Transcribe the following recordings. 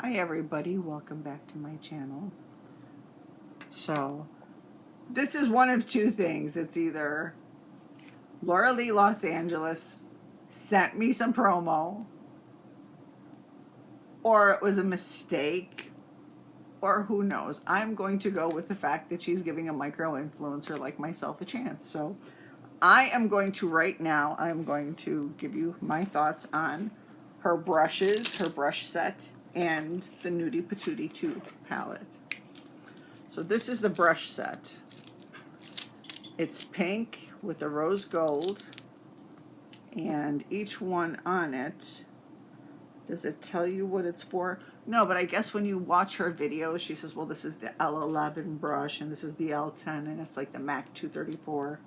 Hi everybody, welcome back to my channel. So, this is one of two things. It's either Laura Lee Los Angeles sent me some promo, or it was a mistake, or who knows. I'm going to go with the fact that she's giving a micro-influencer like myself a chance. So, I am going to right now, I'm going to give you my thoughts on her brushes, her brush set, and the Nudie2 palette. So this is the brush set. It's pink with a rose gold, and each one on it, does it tell you what it's for? No, but I guess when you watch her videos, she says, well, this is the LLLA brush, and this is the L10, and it's like the MAC 234.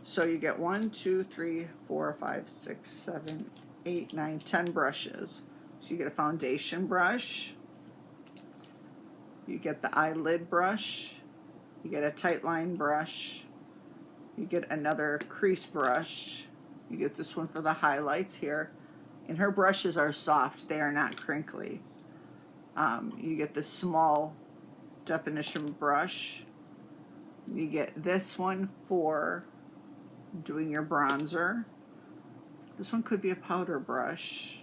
So you get 1, 2, 3, 4, 5, 6, 7, 8, 9, 10 brushes. So you get a foundation brush, you get the eyelid brush, you get a tight line brush, you get another crease brush, you get this one for the highlights here, and her brushes are soft, they are not crinkly. You get the small definition brush, you get this one for doing your bronzer. This one could be a powder brush.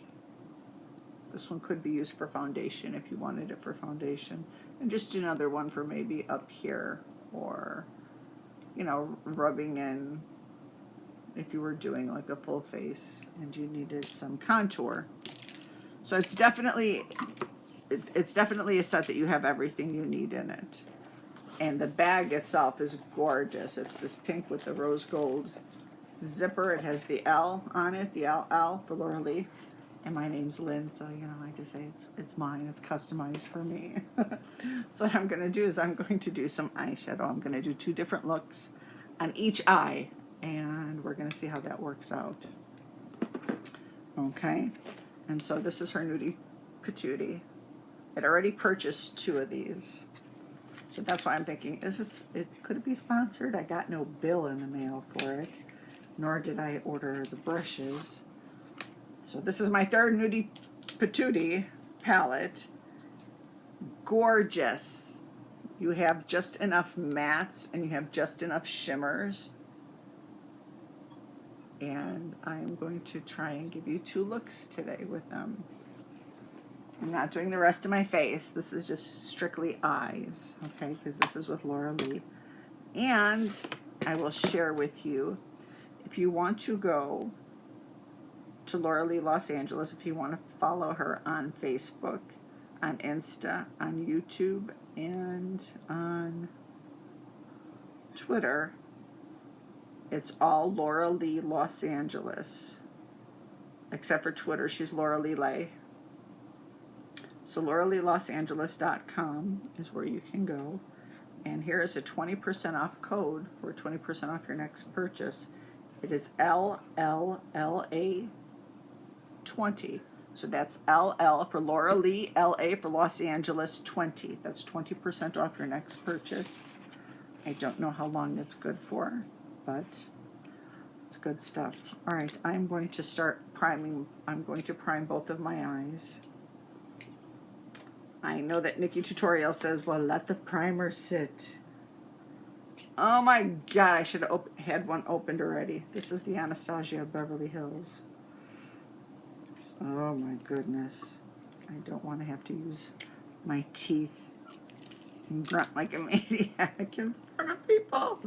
This one could be used for foundation if you wanted it for foundation. And just another one for maybe up here, or, you know, rubbing in if you were doing like a full face and you needed some contour. So it's definitely a set that you have everything you need in it. And the bag itself is gorgeous. It's this pink with the rose gold zipper. It has the L on it, the LL for Laura Lee. And my name's Lynn, so you know, I just say it's mine. It's customized for me. So what I'm going to do is I'm going to do some eyeshadow. I'm going to do 2 different looks on each eye, and we're going to see how that works out. Okay, and so this is her Nudie Patootie. I'd already purchased 2 of these, so that's why I'm thinking, could it be sponsored? I got no bill in the mail for it, nor did I order the brushes. So this is my 3rd Nudie Patootie palette. Gorgeous. You have just enough mattes and you have just enough shimmers. And I'm going to try and give you 2 looks today with them. I'm not doing the rest of my face. This is just strictly eyes, okay? Because this is with Laura Lee. And I will share with you, if you want to go to Laura Lee Los Angeles, if you want to follow her on Facebook, on Insta, on YouTube, and on Twitter, it's all Laura Lee Los Angeles. Except for Twitter, she's Laura Lee Lay. So LauraLeeLosAngeles.com is where you can go. And here is a 20% off code for 20% off your next purchase. It is LLLA 20. So that's LL for Laura Lee, LA for Los Angeles 20. That's 20% off your next purchase. I don't know how long that's good for, but it's good stuff. All right, I'm going to start priming. I'm going to prime both of my eyes. I know that Nikki Tutorial says, well, let the primer sit. Oh my God, I should have had one opened already. This is the Anastasia Beverly Hills. Oh my goodness. I don't want to have to use my teeth and grunt like a maniac in front of people.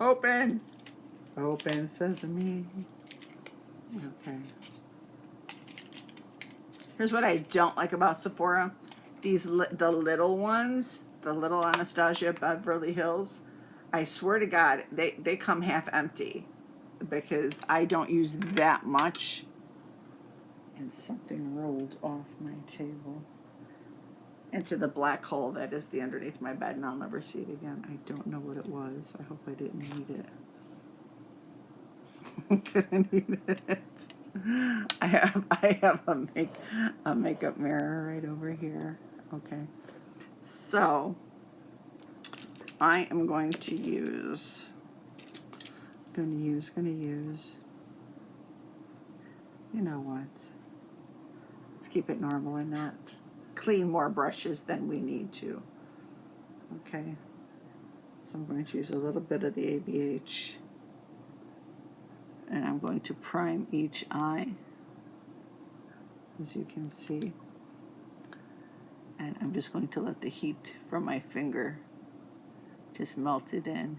Open. Open sesame. Okay. Here's what I don't like about Sephora. The little ones, the little Anastasia Beverly Hills, I swear to God, they come half empty because I don't use that much. And something rolled off my table into the black hole that is the underneath my bed, and I'll never see it again. I don't know what it was. I hope I didn't need it. Couldn't eat it. I have a makeup mirror right over here. Okay. So I am going to use you know what? Let's keep it normal and not clean more brushes than we need to. Okay, so I'm going to use a little bit of the ABH, and I'm going to prime each eye, as you can see. And I'm just going to let the heat from my finger just melt it in.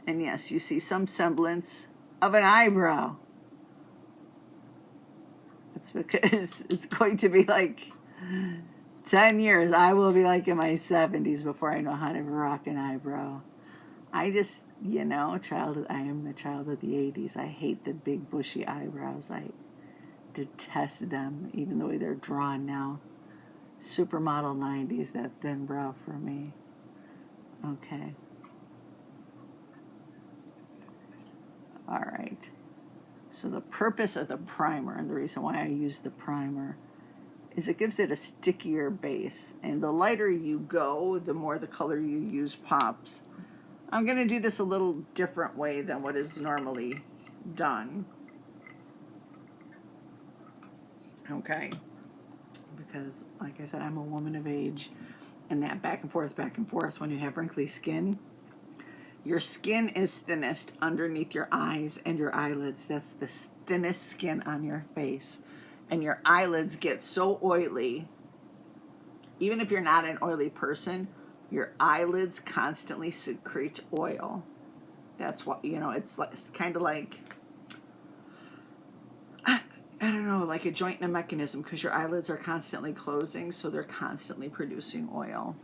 And yes, you see some semblance of an eyebrow. It's because it's going to be like 10 years. I will be like in my 70s before I know how to rock an eyebrow. I just, you know, I am the child of the 80s. I hate the big bushy eyebrows. I detest them, even the way they're drawn now. Supermodel 90s, that thin brow for me. Okay. All right. So the purpose of the primer, and the reason why I use the primer, is it gives it a stickier base. And the lighter you go, the more the color you use pops. I'm going to do this a little different way than what is normally done. Okay. Because, like I said, I'm a woman of age. And that back and forth when you have wrinkly skin. Your skin is thinnest underneath your eyes and your eyelids. That's the thinnest skin on your face. And your eyelids get so oily. Even if you're not an oily person, your eyelids constantly secrete oil. That's what, you know, it's kind of like, I don't know, like a joint in a mechanism, because your eyelids are constantly closing, so they're constantly producing oil.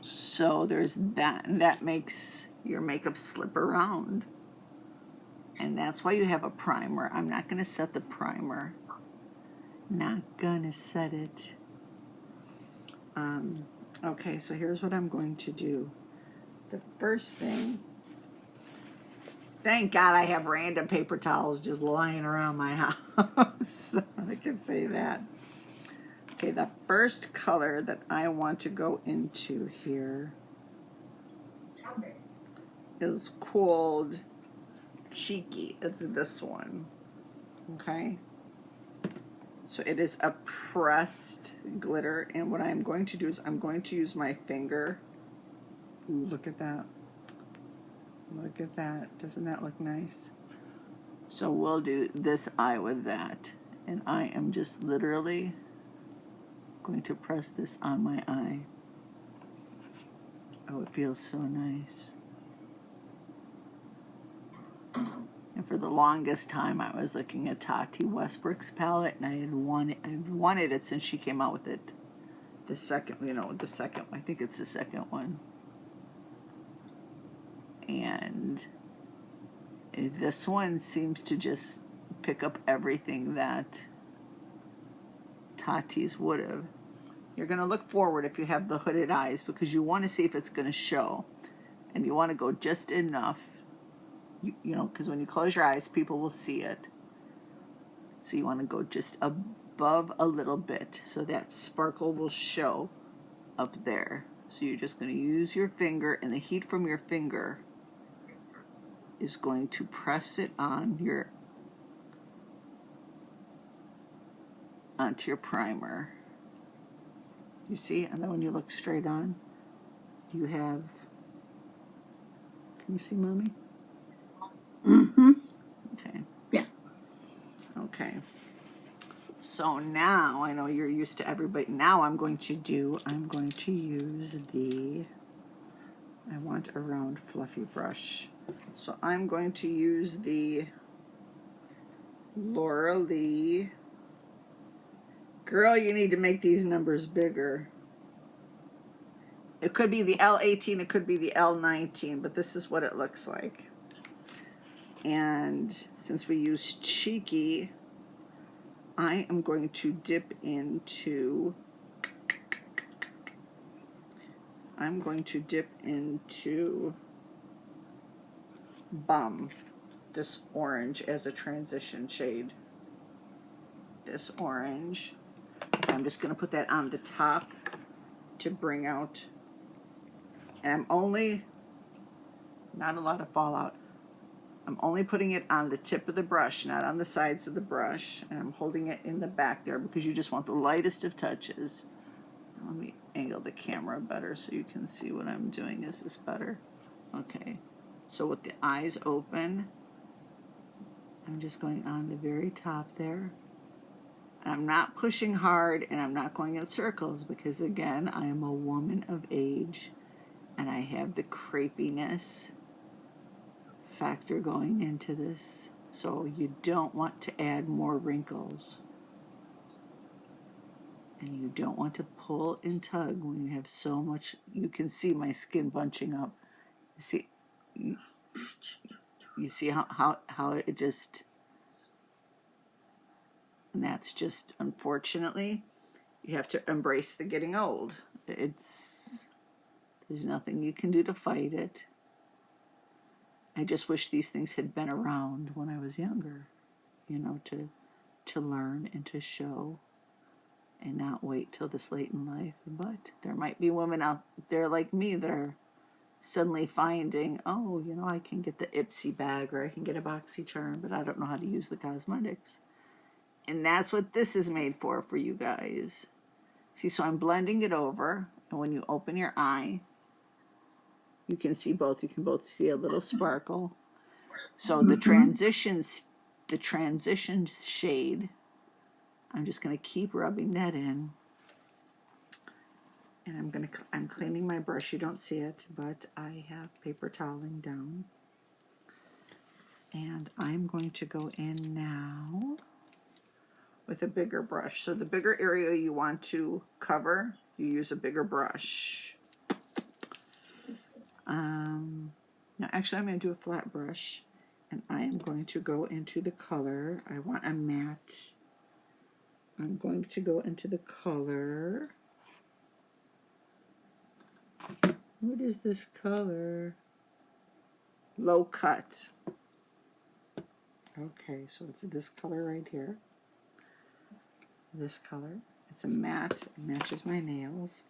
So there's that, and that makes your makeup slip around. And that's why you have a primer. I'm not going to set the primer. Not going to set it. Okay, so here's what I'm going to do. The first thing, thank God I have random paper towels just lying around my house. I can say that. Okay, the first color that I want to go into here is called Cheeky. It's this one. Okay. So it is a pressed glitter, and what I'm going to do is I'm going to use my finger. Ooh, look at that. Look at that. Doesn't that look nice? So we'll do this eye with that. And I am just literally going to press this on my eye. Oh, it feels so nice. And for the longest time, I was looking at Tati Westbrook's palette, and I wanted it since she came out with it. The second, I think it's the second one. And this one seems to just pick up everything that Tati's would have. You're going to look forward if you have the hooded eyes, because you want to see if it's going to show. And you want to go just enough, you know, because when you close your eyes, people will see it. So you want to go just above a little bit so that sparkle will show up there. So you're just going to use your finger, and the heat from your finger is going to press it on onto your primer. You see? And then when you look straight on, you have, can you see, Mommy? Mm-hmm. Okay. Yeah. Okay. So now, I know you're used to everybody. Now I'm going to use I want a round fluffy brush. So I'm going to use the Laura Lee. Girl, you need to make these numbers bigger. It could be the L18, it could be the L19, but this is what it looks like. And since we use Cheeky, I am going to dip into Bum, this orange as a transition shade. This orange. I'm just going to put that on the top to bring out, and I'm only, not a lot of fallout, I'm only putting it on the tip of the brush, not on the sides of the brush, and I'm holding it in the back there because you just want the lightest of touches Let me angle the camera better so you can see what I'm doing. Is this better? Okay. So with the eyes open, I'm just going on the very top there. I'm not pushing hard and I'm not going in circles because, again, I am a woman of age and I have the crepiness factor going into this. So you don't want to add more wrinkles. And you don't want to pull and tug when you have so much. You can see my skin bunching up. You see how it just, and that's just, unfortunately, you have to embrace the getting old. There's nothing you can do to fight it. I just wish these things had been around when I was younger, to learn and to show and not wait till this late in life. But there might be women out there like me that are suddenly finding, oh, I can get the Ipsy bag or I can get a BoxyCharm, but I don't know how to use the cosmetics. And that's what this is made for you guys. See, so I'm blending it over, and when you open your eye, you can see both. You can both see a little sparkle. So the transition shade, I'm just going to keep rubbing that in. And I'm cleaning my brush. You don't see it, but I have paper toweling down. And I'm going to go in now with a bigger brush. So the bigger area you want to cover, you use a bigger brush. Now actually I'm going to do a flat brush, and I am going to go into the color. I want a matte. I'm going to go into the color. What is this color? Low cut. Okay, so it's this color right here. This color. It's a matte. It matches my nails.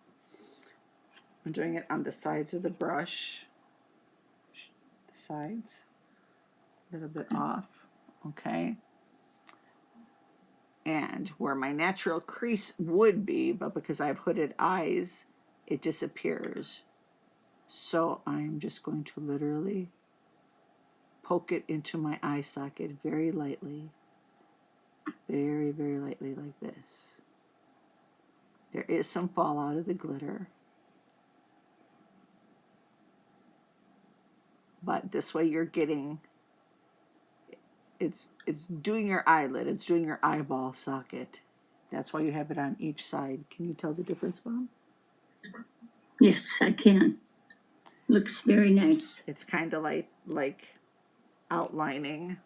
I'm doing it on the sides of the brush. The sides. A little bit off. Okay. And where my natural crease would be, but because I have hooded eyes, it disappears. So I'm just going to literally poke it into my eye socket very lightly. Very, very lightly like this. There is some fallout of the glitter. But this way you're getting, it's doing your eyelid, it's doing your eyeball socket. That's why you have it on each side. Can you tell the difference, Mom? Yes, I can. Looks very nice. It's kind of like outlining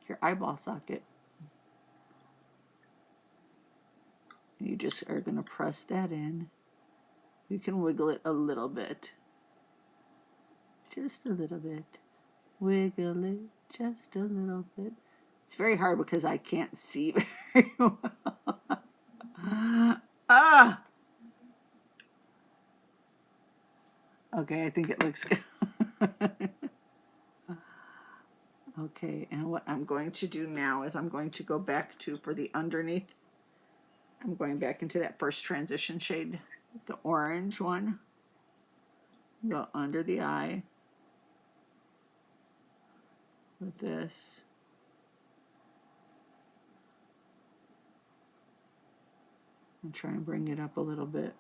your eyeball socket. You just are going to press that in. You can wiggle it a little bit. Just a little bit. Wiggle it just a little bit. It's very hard because I can't see very well. Ah! Okay, I think it looks good. Okay, and what I'm going to do now is I'm going to go back to, for the underneath, I'm going back into that first transition shade, the orange one. Go under the eye with this. And try and bring it up a little bit.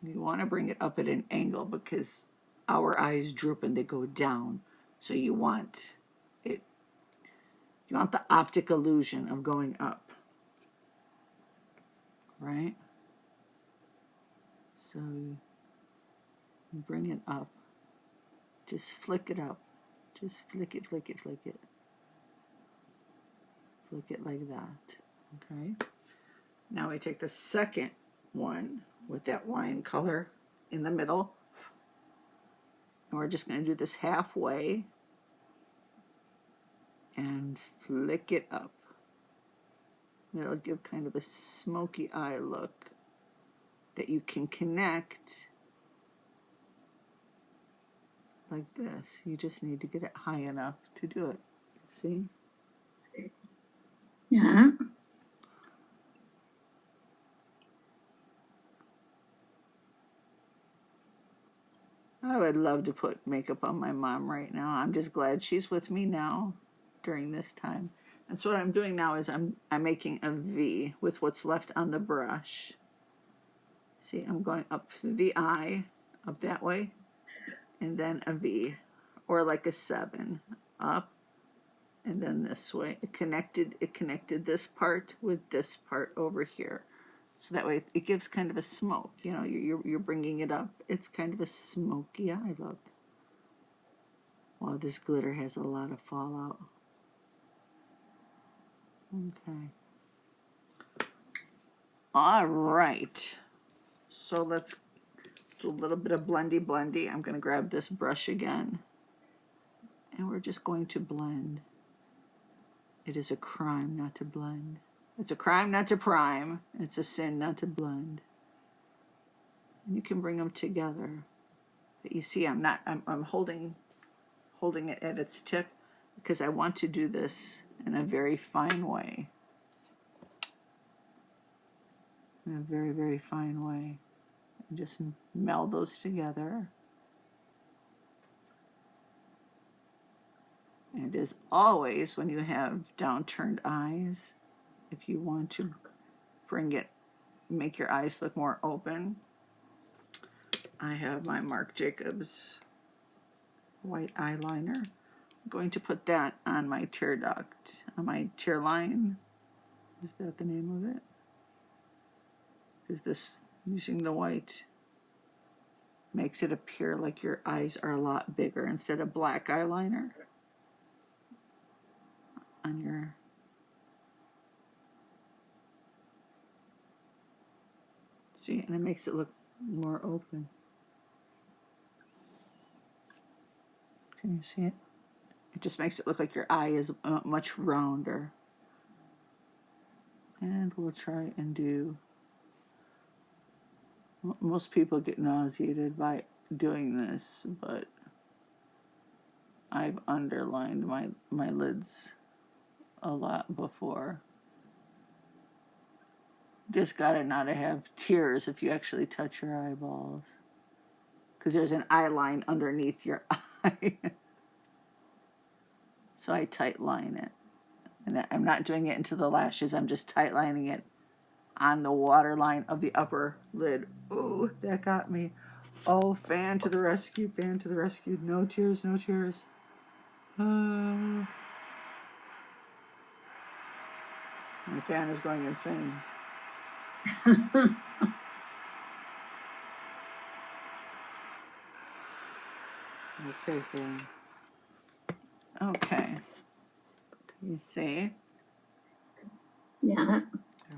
You want to bring it up at an angle because our eyes droop and they go down. So you want it, you want the optic illusion of going up. Right? So you bring it up. Just flick it up. Just flick it, flick it, flick it. Flick it like that. Okay? Now we take the second one with that wine color in the middle. And we're just going to do this halfway and flick it up. It'll give kind of a smoky eye look that you can connect like this. You just need to get it high enough to do it. See? Yeah. I would love to put makeup on my mom right now. I'm just glad she's with me now during this time. And so what I'm doing now is I'm making a V with what's left on the brush. See, I'm going up through the eye, up that way, and then a V, or like a 7, up, and then this way. It connected this part with this part over here. So that way it gives kind of a smoke. You know, you're bringing it up. It's kind of a smoky eye look. Wow, this glitter has a lot of fallout. Okay. All right. So let's do a little bit of blendy. I'm going to grab this brush again. And we're just going to blend. It is a crime not to blend. It's a crime not to prime. It's a sin not to blend. And you can bring them together. But you see, I'm holding it at its tip because I want to do this in a very fine way. In a very, very fine way. And just meld those together. And as always, when you have downturned eyes, if you want to make your eyes look more open, I have my Marc Jacobs white eyeliner. I'm going to put that on my tear duct, on my tear line. Is that the name of it? Because this, using the white, makes it appear like your eyes are a lot bigger instead of black eyeliner on your... See, and it makes it look more open. Can you see it? It just makes it look like your eye is much rounder. And we'll try and do... Most people get nauseated by doing this, but I've underlined my lids a lot before. Just gotta not have tears if you actually touch your eyeballs. Because there's an eye line underneath your eye. So I tight line it. And I'm not doing it into the lashes, I'm just tight lining it on the waterline of the upper lid. Ooh, that got me. Oh, fan to the rescue, fan to the rescue. No tears, no tears. My fan is going insane. Okay, fan. Okay. Can you see? Yeah.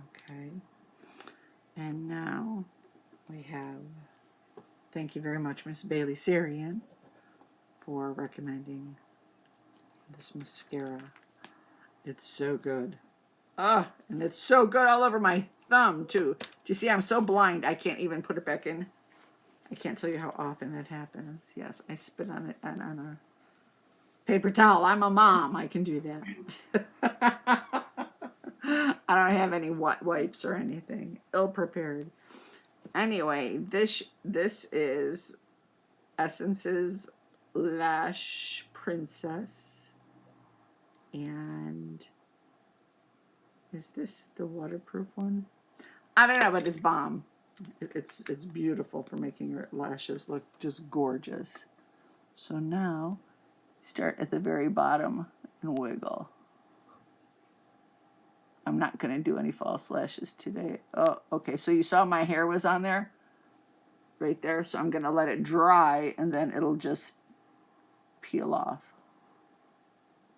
Okay. And now we have, thank you very much, Miss Bailey Sarian, for recommending this mascara. It's so good. Ah, and it's so good all over my thumb, too. Do you see, I'm so blind, I can't even put it back in. I can't tell you how often that happens. Yes, I spit on it and on a paper towel. I'm a mom. I can do that. I don't have any wipes or anything. Ill prepared. Anyway, this is Essence's Lash Princess. And is this the waterproof one? I don't know, but it's bomb. It's beautiful for making your lashes look just gorgeous. So now, start at the very bottom and wiggle. I'm not going to do any false lashes today. Oh, okay, so you saw my hair was on there? Right there. So I'm going to let it dry, and then it'll just peel off.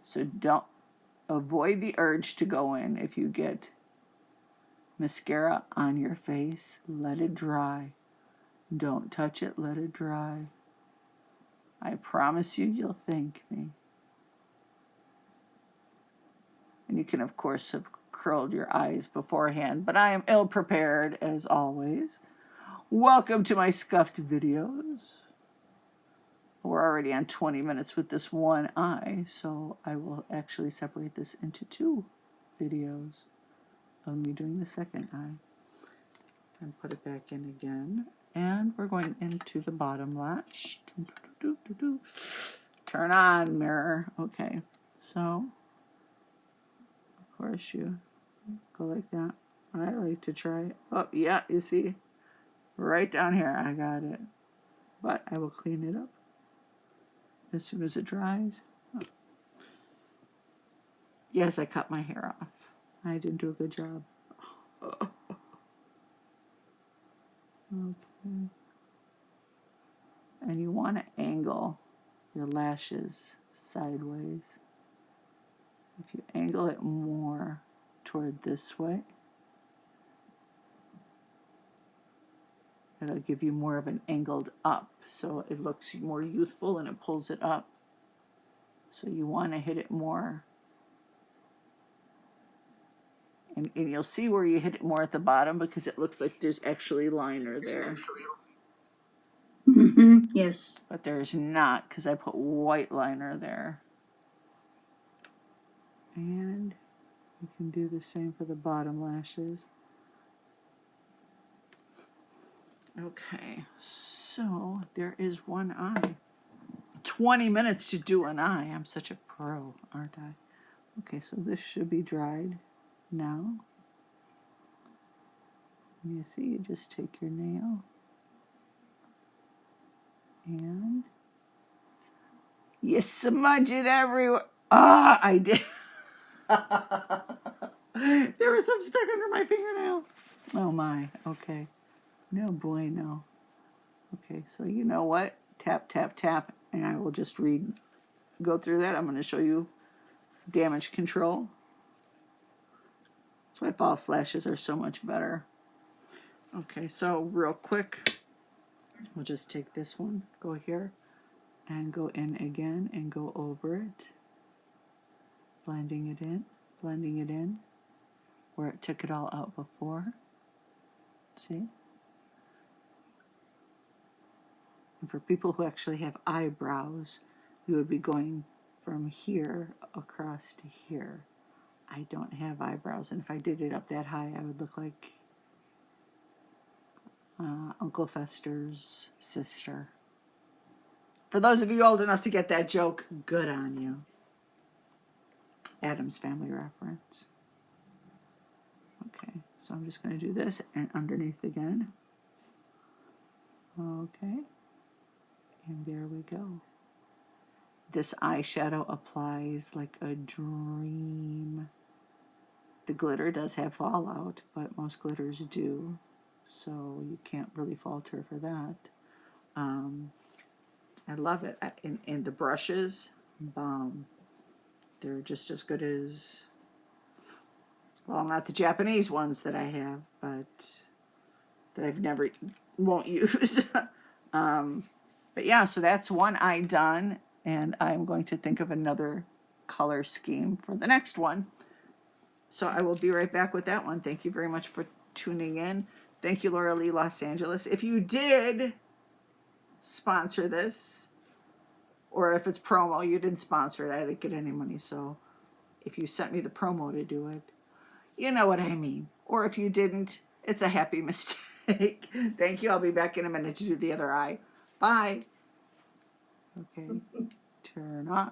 So don't avoid the urge to go in if you get mascara on your face. Let it dry. Don't touch it. Let it dry. I promise you'll thank me. And you can, of course, have curled your eyes beforehand, but I am ill prepared as always. Welcome to my scuffed videos. We're already on 20 minutes with this one eye, so I will actually separate this into 2 videos of me doing the second eye. and put it back in again. And we're going into the bottom lash. Turn on, mirror. Okay, so of course you go like that. I like to try it. Oh, yeah, you see? Right down here, I got it. But I will clean it up as soon as it dries. Oh. Yes, I cut my hair off. I didn't do a good job. Okay. And you want to angle your lashes sideways. If you angle it more toward this way, it'll give you more of an angled up, so it looks more youthful and it pulls it up. So you want to hit it more. And you'll see where you hit it more at the bottom because it looks like there's actually liner there. Mm-hmm. Yes. But there's not because I put white liner there. And you can do the same for the bottom lashes. Okay, so there is one eye. 20 minutes to do an eye. I'm such a pro, aren't I? Okay, so this should be dried now. And you see, you just take your nail and you smudge it everywhere. Ah, I did. There was some stuck under my fingernail. Oh my, okay. No bueno. Okay, so you know what? Tap, tap, tap, and I will just go through that. I'm going to show you damage control. That's why false lashes are so much better. Okay, so real quick, we'll just take this one, go here, and go in again and go over it. Blending it in, where it took it all out before. See? And for people who actually have eyebrows, you would be going from here across to here. I don't have eyebrows, and if I did it up that high, I would look like Uncle Fester's sister. For those of you old enough to get that joke, good on you. Addams Family reference. Okay, so I'm just going to do this and underneath again. Okay, and there we go. This eyeshadow applies like a dream. The glitter does have fallout, but most glitters do, so you can't really fault her for that. I love it. And the brushes, bomb. They're just as good as, well, not the Japanese ones that I have, but that I've never, won't use. But yeah, so that's one eye done, and I'm going to think of another color scheme for the next one. So I will be right back with that one. Thank you very much for tuning in. Thank you, Laura Lee, Los Angeles. If you did sponsor this, or if it's promo, you didn't sponsor it, I didn't get any money. So if you sent me the promo to do it, you know what I mean. Or if you didn't, it's a happy mistake. Thank you. I'll be back in a minute to do the other eye. Bye. Okay, turn off.